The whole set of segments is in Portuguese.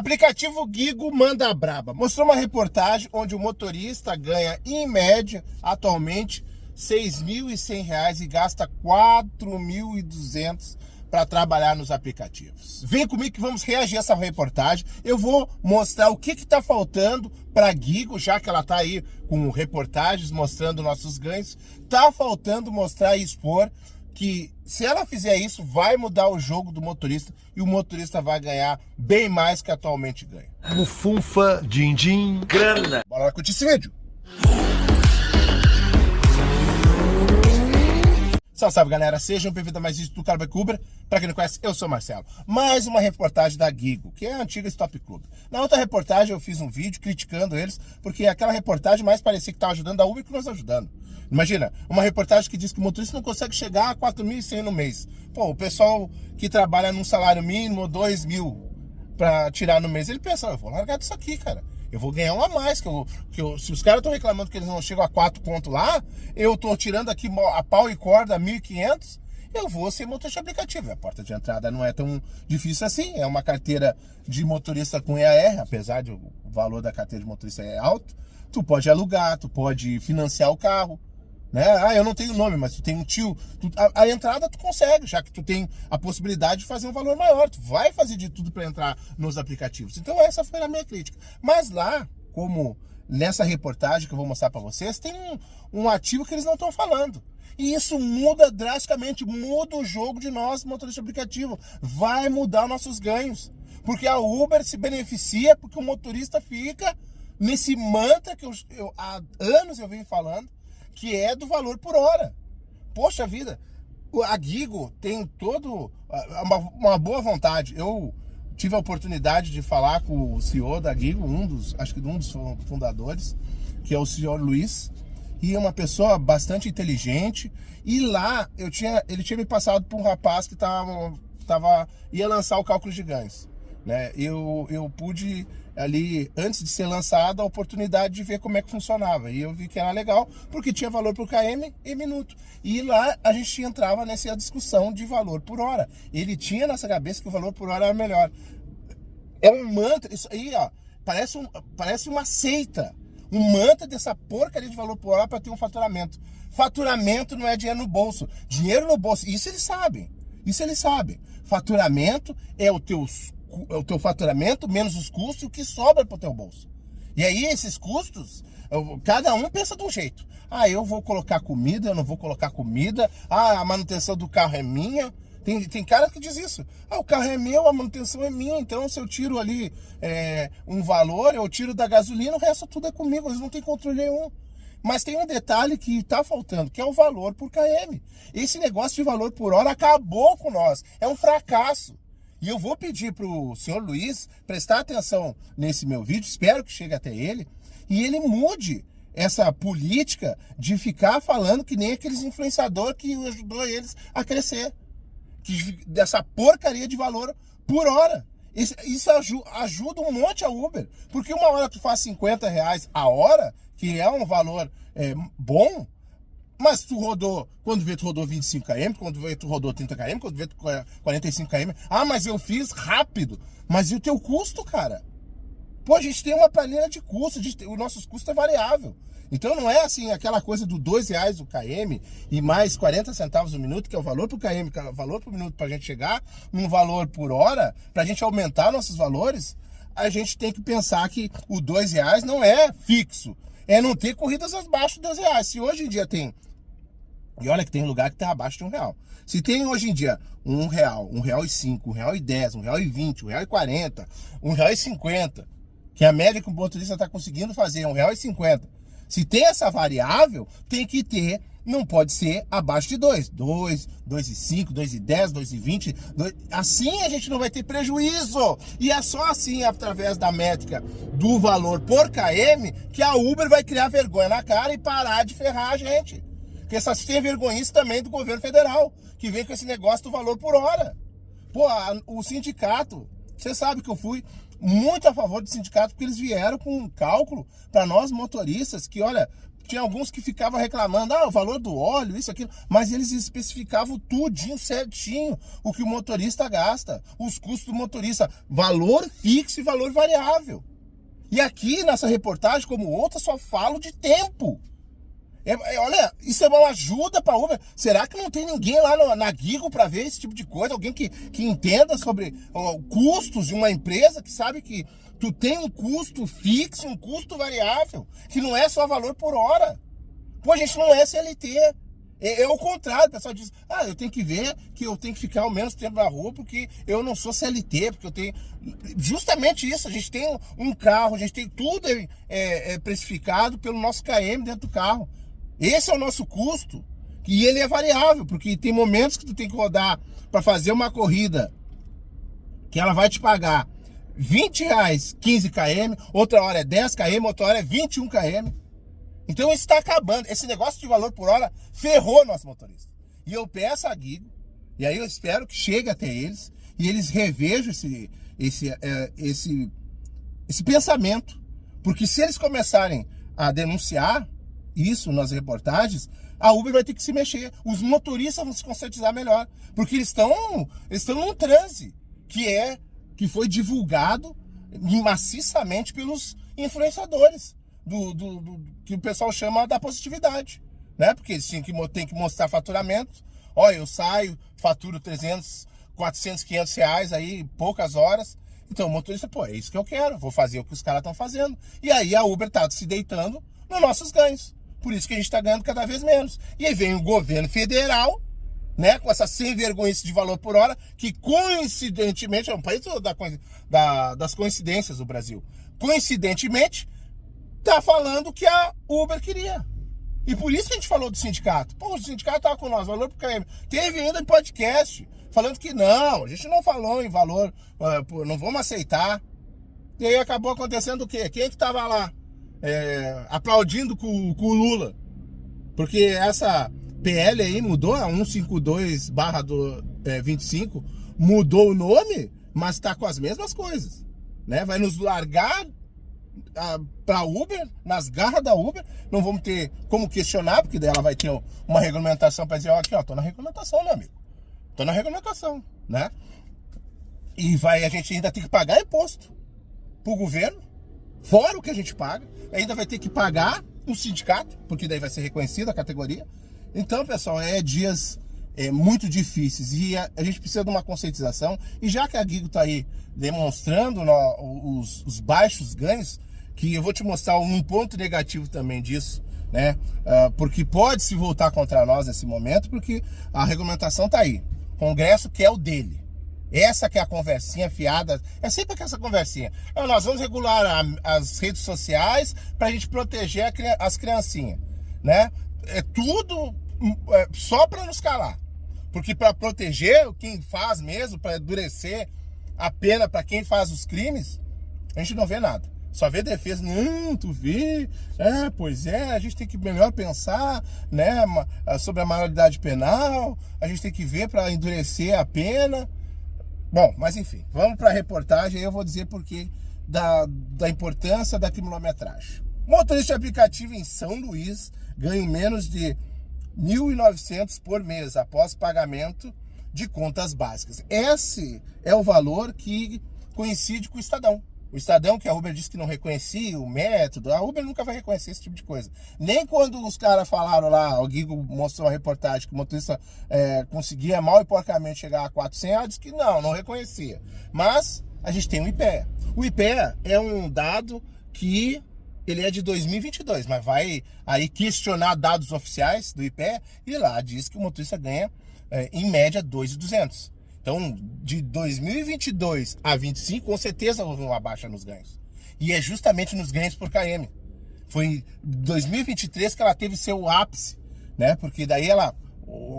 Aplicativo Gigo manda braba. Mostrou uma reportagem onde o motorista ganha, em média, atualmente, R$ 6.100 e gasta R$ 4.200 para trabalhar nos aplicativos. Vem comigo que vamos reagir a essa reportagem. Eu vou mostrar o que está faltando para Gigo, já que ela está aí com reportagens mostrando nossos ganhos. Está faltando mostrar e expor que se ela fizer isso, vai mudar o jogo do motorista e o motorista vai ganhar bem mais que atualmente ganha. Mufunfa, din-din, grana. Bora lá curtir esse vídeo. Salve, salve galera, sejam bem-vindos a mais vídeo do Carback Uber. Pra quem não conhece, eu sou o Marcelo. Mais uma reportagem da Gigo, que é a antiga Stop Club. Na outra reportagem eu fiz um vídeo criticando eles, porque aquela reportagem mais parecia que estava ajudando a Uber que nós ajudando. Imagina, uma reportagem que diz que o motorista não consegue chegar a 4.100 no mês. Pô, o pessoal que trabalha num salário mínimo, 2.000 pra tirar no mês, ele pensa, eu vou largar disso aqui, cara. Eu vou ganhar um a mais, se os caras estão reclamando que eles não chegam a 4 pontos lá, eu tô tirando aqui a pau e corda 1.500, eu vou ser motorista aplicativo. A porta de entrada não é tão difícil assim, é uma carteira de motorista com EAR, apesar de o valor da carteira de motorista é alto. Tu pode alugar, tu pode financiar o carro, né? Ah, eu não tenho nome, mas tu tem um tio. A entrada tu consegue, já que tu tem a possibilidade de fazer um valor maior. Tu vai fazer de tudo para entrar nos aplicativos. Então essa foi a minha crítica. Mas lá, como nessa reportagem que eu vou mostrar para vocês, tem um ativo que eles não estão falando. E isso muda drasticamente, muda o jogo de nós, motorista aplicativo. Vai mudar nossos ganhos. Porque a Uber se beneficia porque o motorista fica nesse mantra que há anos eu venho falando, que é do valor por hora. Poxa vida, a Gigo tem uma boa vontade. Eu tive a oportunidade de falar com o CEO da Gigo, um dos fundadores, que é o senhor Luiz, e é uma pessoa bastante inteligente. E lá ele tinha me passado por um rapaz que ia lançar o cálculo de ganhos, né? Eu pude ali, antes de ser lançado, a oportunidade de ver como é que funcionava, e eu vi que era legal, porque tinha valor por km e minuto, e lá a gente entrava nessa discussão de valor por hora. Ele tinha nessa cabeça que o valor por hora era melhor. É um mantra, isso aí, ó, parece uma seita, um mantra dessa porcaria de valor por hora para ter um faturamento. Faturamento não é dinheiro no bolso, isso eles sabem, faturamento é o teu faturamento menos os custos e o que sobra para o teu bolso. E aí esses custos, cada um pensa de um jeito. Ah, eu vou colocar comida, eu não vou colocar comida. Ah, a manutenção do carro é minha. Tem cara que diz isso. Ah, o carro é meu, a manutenção é minha. Então se eu tiro ali um valor, eu tiro da gasolina, o resto tudo é comigo. Eles não têm controle nenhum. Mas tem um detalhe que está faltando, que é o valor por km. Esse negócio de valor por hora acabou com nós. É um fracasso. E eu vou pedir para o senhor Luiz prestar atenção nesse meu vídeo, espero que chegue até ele, e ele mude essa política de ficar falando que nem aqueles influenciadores que ajudou eles a crescer. Dessa porcaria de valor por hora. Isso ajuda um monte a Uber, porque uma hora tu faz R$50 a hora, que é um valor bom, mas tu rodou, quando vê tu rodou 25 km, quando vê tu rodou 30 km, quando vê tu 45 km. Ah, mas eu fiz rápido. Mas e o teu custo, cara? Pô, a gente tem uma planilha de custo, o nosso custo é variável. Então não é assim aquela coisa do R$2 o km e mais 40 centavos o minuto, que é o valor por km, que é o valor por minuto, pra gente chegar num valor por hora, pra gente aumentar nossos valores. A gente tem que pensar que o R$2 não é fixo. É não ter corridas abaixo de R$2. Se hoje em dia tem... E olha que tem lugar que está abaixo de R$1. Se tem hoje em dia R$1, R$1,05, R$1,10, R$1,20, R$1,40, R$1,50, que a média que o motorista está conseguindo fazer é R$1,50. Se tem essa variável, tem que ter, não pode ser abaixo de 2, 2,5, 2,10, 2,20. Assim a gente não vai ter prejuízo. E é só assim, através da métrica do valor por km, que a Uber vai criar vergonha na cara e parar de ferrar a gente. Porque essas tem vergonhice também do governo federal, que vem com esse negócio do valor por hora. Pô, o sindicato, você sabe que eu fui muito a favor do sindicato, porque eles vieram com um cálculo para nós motoristas, que olha, tinha alguns que ficavam reclamando, o valor do óleo, isso, aquilo, mas eles especificavam tudinho, certinho, o que o motorista gasta, os custos do motorista, valor fixo e valor variável. E aqui nessa reportagem, como outra, só falo de tempo. Olha, isso é uma ajuda para Uber. Será que não tem ninguém lá na Gigo para ver esse tipo de coisa? Alguém que entenda sobre custos de uma empresa, que sabe que tu tem um custo fixo, um custo variável, que não é só valor por hora. Pô, a gente não é CLT. É o contrário, o pessoal diz, eu tenho que ver que eu tenho que ficar ao menos tempo na rua porque eu não sou CLT, porque eu tenho... Justamente isso, a gente tem um carro, a gente tem tudo precificado pelo nosso KM dentro do carro. Esse é o nosso custo, e ele é variável, porque tem momentos que tu tem que rodar para fazer uma corrida que ela vai te pagar R$20, 15 km, outra hora é 10 km, outra hora é 21 km. Então isso está acabando. Esse negócio de valor por hora ferrou nosso motorista. E eu peço a Gigo, e aí eu espero que chegue até eles, e eles revejam esse pensamento. Porque se eles começarem a denunciar isso nas reportagens, a Uber vai ter que se mexer. Os motoristas vão se conscientizar melhor. Porque eles estão num transe que foi divulgado maciçamente pelos influenciadores. Que o pessoal chama da positividade, né? Porque eles têm que mostrar faturamento. Olha, eu saio, faturo 300, 400, 500 reais aí, poucas horas. Então o motorista, é isso que eu quero, vou fazer o que os caras estão fazendo. E aí a Uber tá se deitando nos nossos ganhos. Por isso que a gente tá ganhando cada vez menos. E aí vem o governo federal, né, com essa sem vergonhice de valor por hora, que coincidentemente, é um país das coincidências do Brasil. Coincidentemente, tá falando que a Uber queria. E por isso que a gente falou do sindicato. O sindicato tava com nós, valor por KM. Teve ainda em podcast, falando que não, a gente não falou em valor, não vamos aceitar. E aí acabou acontecendo o quê? Quem que tava lá aplaudindo com o Lula? Porque essa PL aí mudou, a 152/25, mudou o nome, mas tá com as mesmas coisas, né? Vai nos largar para Uber, nas garras da Uber, não vamos ter como questionar, porque daí ela vai ter uma regulamentação para dizer, aqui, tô na regulamentação, meu amigo, tô na regulamentação, né? E a gente ainda tem que pagar imposto pro governo, fora o que a gente paga, ainda vai ter que pagar o sindicato, porque daí vai ser reconhecida a categoria. Então, pessoal, dias muito difíceis, e a gente precisa de uma conscientização. E já que a Gigo tá aí demonstrando os baixos ganhos, que eu vou te mostrar um ponto negativo também disso, né? Porque pode se voltar contra nós nesse momento, porque a regulamentação tá aí. O Congresso quer o dele. Essa que é a conversinha fiada, é sempre essa conversinha. Nós vamos regular as redes sociais para a gente proteger as criancinhas, né? É tudo só para nos calar. Porque para proteger quem faz mesmo, para endurecer a pena para quem faz os crimes, a gente não vê nada. Só vê defesa. Não, tu vê? Pois é, a gente tem que melhor pensar, né, sobre a maioridade penal, a gente tem que ver para endurecer a pena. Bom, mas enfim, vamos para a reportagem, aí eu vou dizer porque da importância da quilometragem. Motorista de aplicativo em São Luís ganha menos de R$ 1.900 por mês após pagamento de contas básicas. Esse é o valor que coincide com o Estadão. O Estadão, que a Uber disse que não reconhecia o método, a Uber nunca vai reconhecer esse tipo de coisa. Nem quando os caras falaram lá, o Gigo mostrou uma reportagem que o motorista conseguia mal e porcamente chegar a 400, ela disse que não reconhecia. Mas a gente tem o IPEA. O IPEA é um dado que ele é de 2022, mas vai aí questionar dados oficiais do IPEA e lá diz que o motorista ganha em média R$ 2.200. Então, de 2022 a 25, com certeza houve uma baixa nos ganhos. E é justamente nos ganhos por KM. Foi em 2023 que ela teve seu ápice, né? Porque daí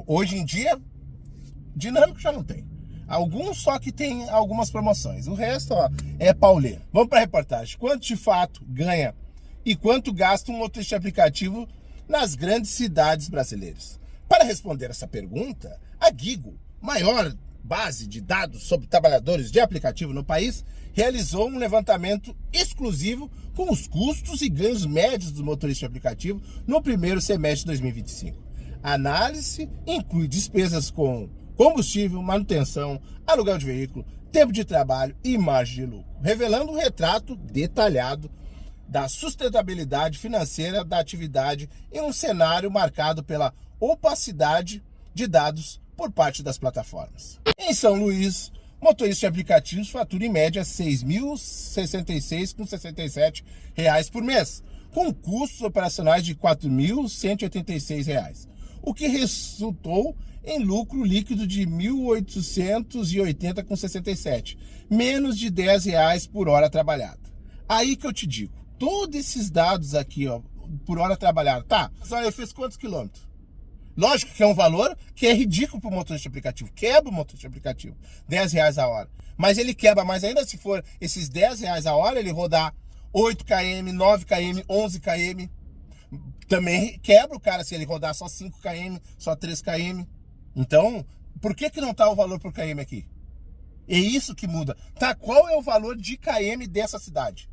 hoje em dia, dinâmico já não tem. Alguns só que tem algumas promoções. O resto, é pauleiro. Vamos para a reportagem. Quanto de fato ganha e quanto gasta um motorista de aplicativo nas grandes cidades brasileiras? Para responder essa pergunta, a Gigo, maior base de dados sobre trabalhadores de aplicativo no país, realizou um levantamento exclusivo inclusive com os custos e ganhos médios do motorista de aplicativo no primeiro semestre de 2025. A análise inclui despesas com combustível, manutenção, aluguel de veículo, tempo de trabalho e margem de lucro, revelando um retrato detalhado da sustentabilidade financeira da atividade em um cenário marcado pela opacidade de dados por parte das plataformas. Em São Luís, motoristas de aplicativos faturam em média R$ 6.066,67 por mês, com custos operacionais de R$ 4.186, o que resultou em lucro líquido de R$ 1.880,67, menos de R$ 10 por hora trabalhada. Aí que eu te digo, todos esses dados aqui, ó, por hora trabalhada, tá, só ele fez quantos quilômetros? Lógico que é um valor que é ridículo para o motorista de aplicativo, quebra o motorista de aplicativo, R$ 10 a hora. Mas ele quebra mais ainda se for esses R$ 10 a hora, ele rodar 8 km, 9 km, 11 km. Também quebra o cara se ele rodar só 5 km, só 3 km. Então, por que não está o valor por km aqui? É isso que muda. Tá, qual é o valor de km dessa cidade?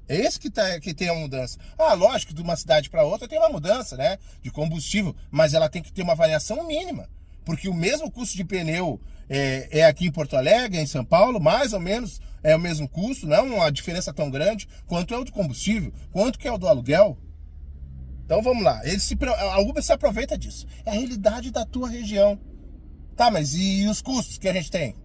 É esse que tem a mudança. Ah, lógico, de uma cidade para outra tem uma mudança, né? De combustível, mas ela tem que ter uma variação mínima. Porque o mesmo custo de pneu é aqui em Porto Alegre, em São Paulo, mais ou menos é o mesmo custo, não é uma diferença tão grande quanto é o do combustível, quanto que é o do aluguel. Então vamos lá, a Uber se aproveita disso. É a realidade da tua região. Tá, mas e os custos que a gente tem?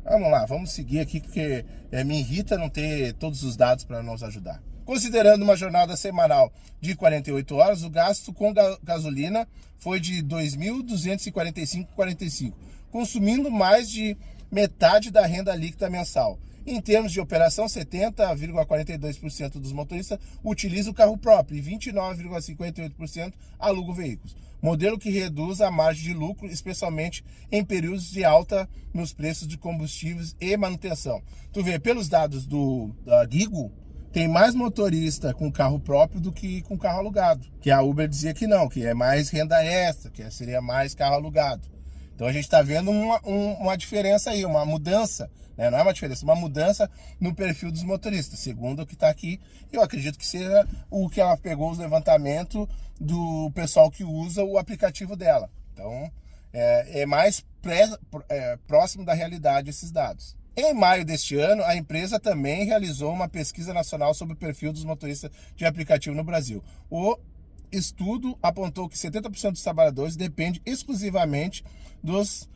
Vamos lá, vamos seguir aqui, porque me irrita não ter todos os dados para nos ajudar. Considerando uma jornada semanal de 48 horas, o gasto com gasolina foi de R$ 2.245,45, consumindo mais de metade da renda líquida mensal. Em termos de operação, 70,42% dos motoristas utilizam o carro próprio e 29,58% alugam veículos. Modelo que reduz a margem de lucro, especialmente em períodos de alta nos preços de combustíveis e manutenção. Tu vê, pelos dados da Gigo, tem mais motorista com carro próprio do que com carro alugado. Que a Uber dizia que não, que é mais renda extra, que seria mais carro alugado. Então a gente está vendo uma diferença aí, uma mudança, né? Não é uma diferença, uma mudança no perfil dos motoristas, segundo o que está aqui. Eu acredito que seja o que ela pegou os levantamentos do pessoal que usa o aplicativo dela. Então é mais próximo da realidade esses dados. Em maio deste ano, a empresa também realizou uma pesquisa nacional sobre o perfil dos motoristas de aplicativo no Brasil. O estudo apontou que 70% dos trabalhadores dependem exclusivamente das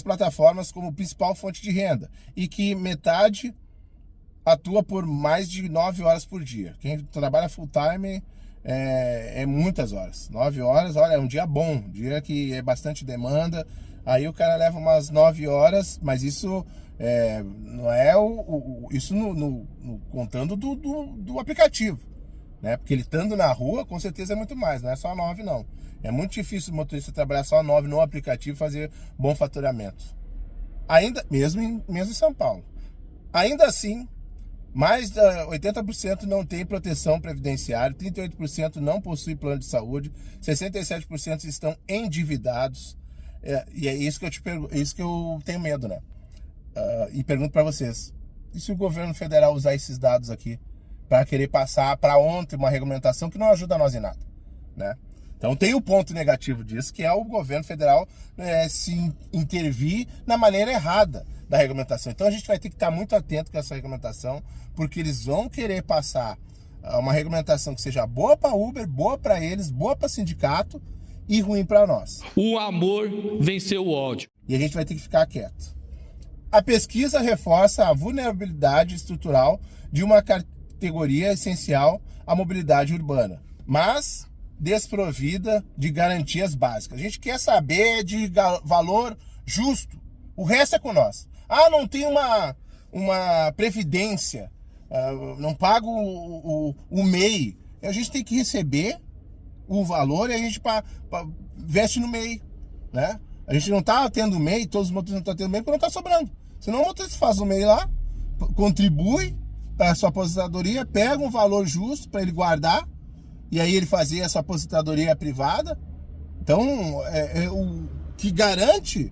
plataformas como principal fonte de renda e que metade atua por mais de 9 horas por dia. Quem trabalha full time é muitas horas. 9 horas, olha, é um dia bom, um dia que é bastante demanda. Aí o cara leva umas 9 horas, mas isso não é isso contando do aplicativo, né? Porque ele estando na rua, com certeza é muito mais, não é só 9 não. É muito difícil o motorista trabalhar só 9 no aplicativo e fazer bom faturamento. Ainda, mesmo em São Paulo. Ainda assim, mais de 80% não tem proteção previdenciária, 38% não possui plano de saúde, 67% estão endividados. E é isso que eu isso que eu tenho medo, né? E pergunto para vocês, e se o governo federal usar esses dados aqui para querer passar para ontem uma regulamentação que não ajuda nós em nada, né? Então tem o ponto negativo disso, que é o governo federal se intervir na maneira errada da regulamentação. Então a gente vai ter que estar muito atento com essa regulamentação, porque eles vão querer passar uma regulamentação que seja boa para Uber, boa para eles, boa para sindicato e ruim para nós. O amor venceu o ódio. E a gente vai ter que ficar quieto. A pesquisa reforça a vulnerabilidade estrutural de uma categoria essencial à mobilidade urbana, mas desprovida de garantias básicas. A gente quer saber de valor justo. O resto é com nós. Ah, não tem uma previdência, não pago o MEI. A gente tem que receber o valor e a gente veste no MEI, né? A gente não está tendo MEI, todos os motoristas não estão tendo MEI porque não está sobrando. Senão o motorista faz o MEI lá, contribui para a sua aposentadoria, pega um valor justo para ele guardar, e aí ele fazer essa aposentadoria privada. Então, o que garante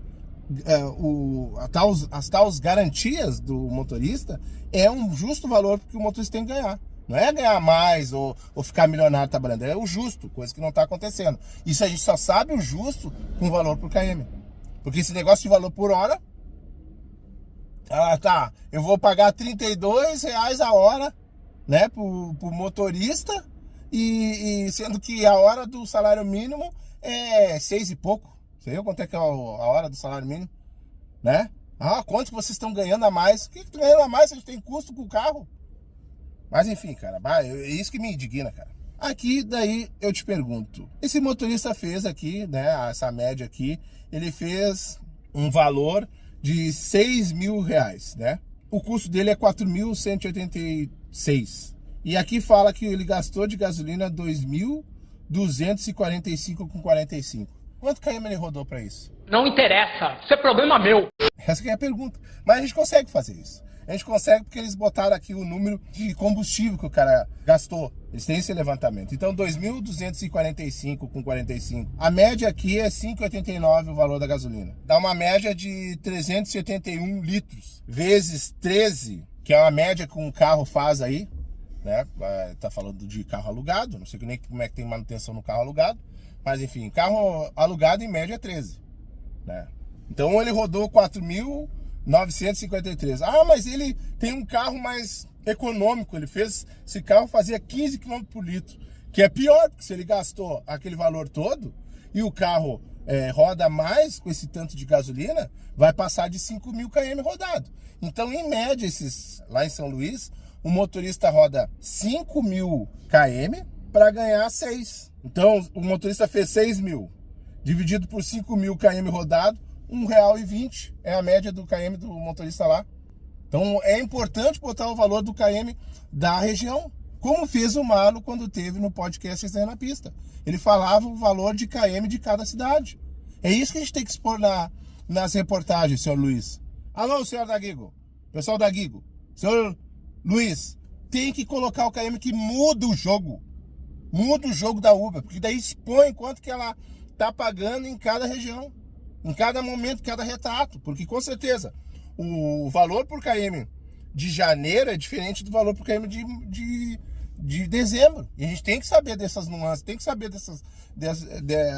as tais garantias do motorista é um justo valor que o motorista tem que ganhar. Não é ganhar mais ou ficar milionário trabalhando, é o justo, coisa que não está acontecendo. Isso a gente só sabe o justo com valor por km. Porque esse negócio de valor por hora, eu vou pagar R$32 a hora, né, pro motorista, e sendo que a hora do salário mínimo é 6 e pouco. Você viu quanto é que é a hora do salário mínimo? Né? Quanto que vocês estão ganhando a mais? O que tu ganhando a mais se a gente tem custo com o carro? Mas enfim, cara, é isso que me indigna, cara. Aqui, daí, eu te pergunto. Esse motorista fez aqui, né, essa média aqui, ele fez um valor de R$6.000, né? O custo dele é 4.186. E aqui fala que ele gastou de gasolina 2.245,45. Quanto km ele rodou para isso? Não interessa, isso é problema meu. Essa que é a pergunta. Mas a gente consegue fazer isso. A gente consegue porque eles botaram aqui o número de combustível que o cara gastou. Eles têm esse levantamento. Então, 2.245,45. A média aqui é 5,89 o valor da gasolina. Dá uma média de 371 litros. Vezes 13, que é uma média que um carro faz aí. Né? Tá falando de carro alugado. Não sei nem como é que tem manutenção no carro alugado. Mas, enfim, carro alugado em média é 13. Né? Então, ele rodou 4.953. Mas ele tem um carro mais econômico. Ele fez esse carro fazia 15 km por litro, que é pior, porque se ele gastou aquele valor todo e o carro roda mais com esse tanto de gasolina, vai passar de 5.000 km rodado. Então, em média, lá em São Luís, o motorista roda 5.000 km para ganhar 6. Então, o motorista fez 6.000, dividido por 5.000 km rodado, R$1,20 é a média do km do motorista lá. Então é importante botar o valor do km da região, como fez o Marlo quando teve no podcast Resenha na Pista. Ele falava o valor de km de cada cidade. É isso que a gente tem que expor nas reportagens, senhor Luiz. Alô, senhor da Gigo, pessoal da Gigo, senhor Luiz, tem que colocar o km que muda o jogo. Muda o jogo da Uber, porque daí expõe quanto que ela tá pagando em cada região, em cada momento, cada retrato, porque com certeza o valor por km de janeiro é diferente do valor por km de dezembro. E a gente tem que saber dessas nuances, tem que saber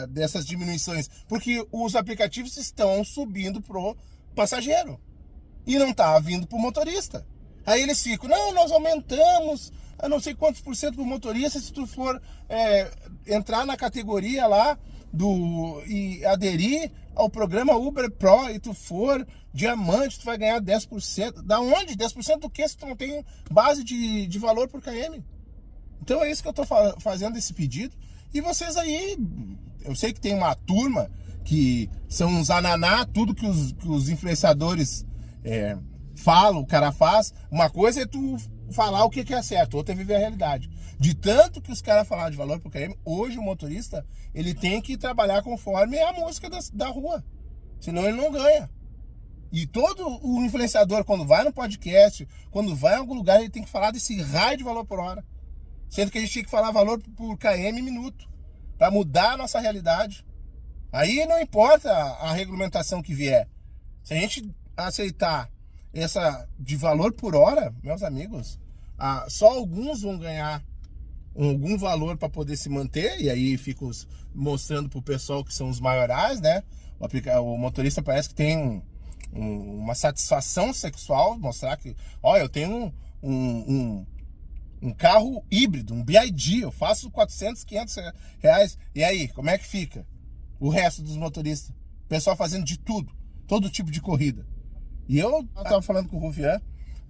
dessas diminuições, porque os aplicativos estão subindo pro passageiro e não tá vindo pro motorista. Aí eles ficam, não, nós aumentamos a não sei quantos por cento pro motorista, se tu for entrar na categoria lá e aderir ao programa Uber Pro e tu for diamante, tu vai ganhar 10%. Da onde? 10% do que se tu não tem base de valor por km? Então é isso que eu tô fazendo esse pedido. E vocês aí, eu sei que tem uma turma que são uns ananá, tudo que os influenciadores falam, o cara faz. Uma coisa é tu falar o que é certo, outra é viver a realidade. De tanto que os caras falaram de valor por km, hoje o motorista, ele tem que trabalhar conforme a música da rua. Senão ele não ganha. E todo o influenciador, quando vai no podcast, quando vai em algum lugar, ele tem que falar desse raio de valor por hora. Sendo que a gente tinha que falar valor por km minuto, para mudar a nossa realidade. Aí não importa a regulamentação que vier. Se a gente aceitar essa de valor por hora, meus amigos, só alguns vão ganhar algum valor para poder se manter, e aí fico mostrando pro pessoal que são os maiorais, né? O motorista parece que tem uma satisfação sexual, mostrar que, eu tenho um carro híbrido, um BYD, eu faço 400, 500 reais, e aí, como é que fica? O resto dos motoristas, o pessoal fazendo de tudo, todo tipo de corrida. E eu tava falando com o Rufian,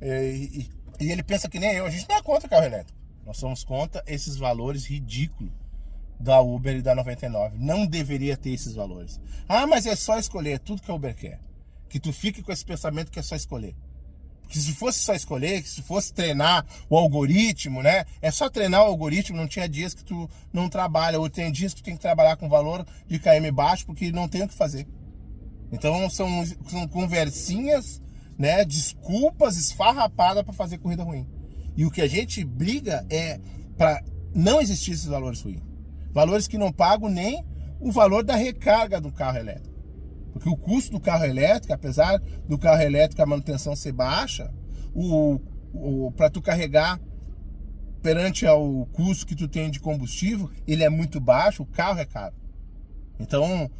e ele pensa que nem eu, a gente não é contra carro elétrico. Nós somos contra esses valores ridículos da Uber e da 99. Não deveria ter esses valores. Mas é só escolher tudo que a Uber quer. Que tu fique com esse pensamento que é só escolher. Porque se fosse só escolher, se fosse treinar o algoritmo, né? É só treinar o algoritmo, não tinha dias que tu não trabalha, ou tem dias que tu tem que trabalhar com valor de km baixo, porque não tem o que fazer. Então são conversinhas, né? Desculpas esfarrapadas para fazer corrida ruim. E o que a gente briga é para não existir esses valores ruins. Valores que não pagam nem o valor da recarga do carro elétrico. Porque o custo do carro elétrico, apesar do carro elétrico a manutenção ser baixa, para tu carregar perante ao custo que tu tem de combustível, ele é muito baixo, o carro é caro. Então,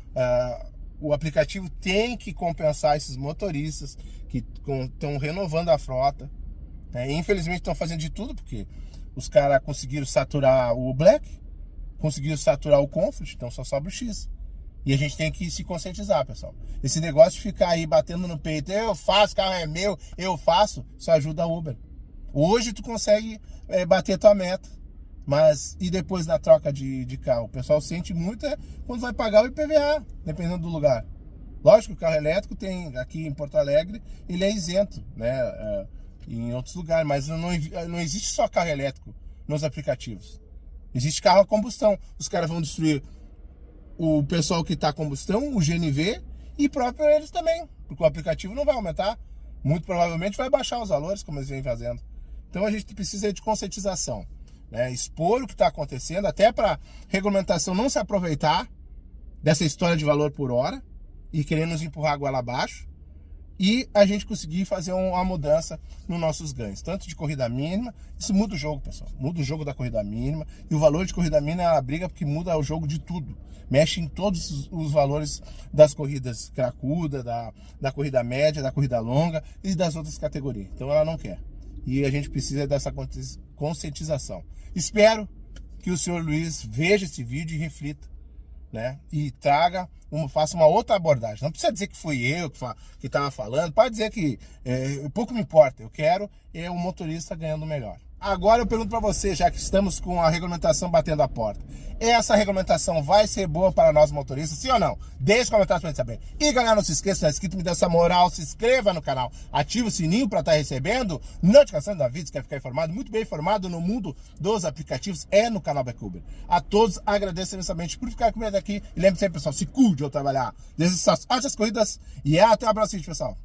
o aplicativo tem que compensar esses motoristas que estão renovando a frota. Né? Infelizmente estão fazendo de tudo, porque os caras conseguiram saturar o Black, conseguiram saturar o Comfort, então só sobra o X. E a gente tem que se conscientizar, pessoal. Esse negócio de ficar aí batendo no peito, eu faço, carro é meu, eu faço, só ajuda a Uber. Hoje tu consegue bater tua meta, mas e depois na troca de carro? O pessoal sente muito quando vai pagar o IPVA, dependendo do lugar. Lógico que o carro elétrico tem, aqui em Porto Alegre, ele é isento, né? Em outros lugares, mas não existe só carro elétrico nos aplicativos. Existe carro a combustão. Os caras vão destruir o pessoal que está a combustão, o GNV, e próprio eles também, porque o aplicativo não vai aumentar. Muito provavelmente vai baixar os valores, como eles vêm fazendo. Então a gente precisa de conscientização, né? Expor o que está acontecendo, até para regulamentação não se aproveitar dessa história de valor por hora e querer nos empurrar a goela abaixo, e a gente conseguir fazer uma mudança nos nossos ganhos, tanto de corrida mínima. Isso muda o jogo, pessoal, muda o jogo da corrida mínima, e o valor de corrida mínima é uma briga porque muda o jogo de tudo, mexe em todos os valores das corridas cracuda, da corrida média, da corrida longa e das outras categorias. Então ela não quer, e a gente precisa dessa conscientização. Espero que o senhor Luiz veja esse vídeo e reflita, né? E faça uma outra abordagem. Não precisa dizer que fui eu que estava falando, pode dizer que pouco me importa. Eu quero o motorista ganhando melhor. Agora eu pergunto para você, já que estamos com a regulamentação batendo a porta, essa regulamentação vai ser boa para nós motoristas, sim ou não? Deixe comentários para gente saber. E galera, não se esqueça, se não é inscrito, me dê essa moral, se inscreva no canal, ative o sininho para estar recebendo notificação da vídeos, quer ficar informado, muito bem informado no mundo dos aplicativos, no canal Black Uber. A todos agradeço imensamente por ficar comigo aqui, e lembre sempre, pessoal, se cuide ao trabalhar. Desejo essas corridas e até a próxima, pessoal.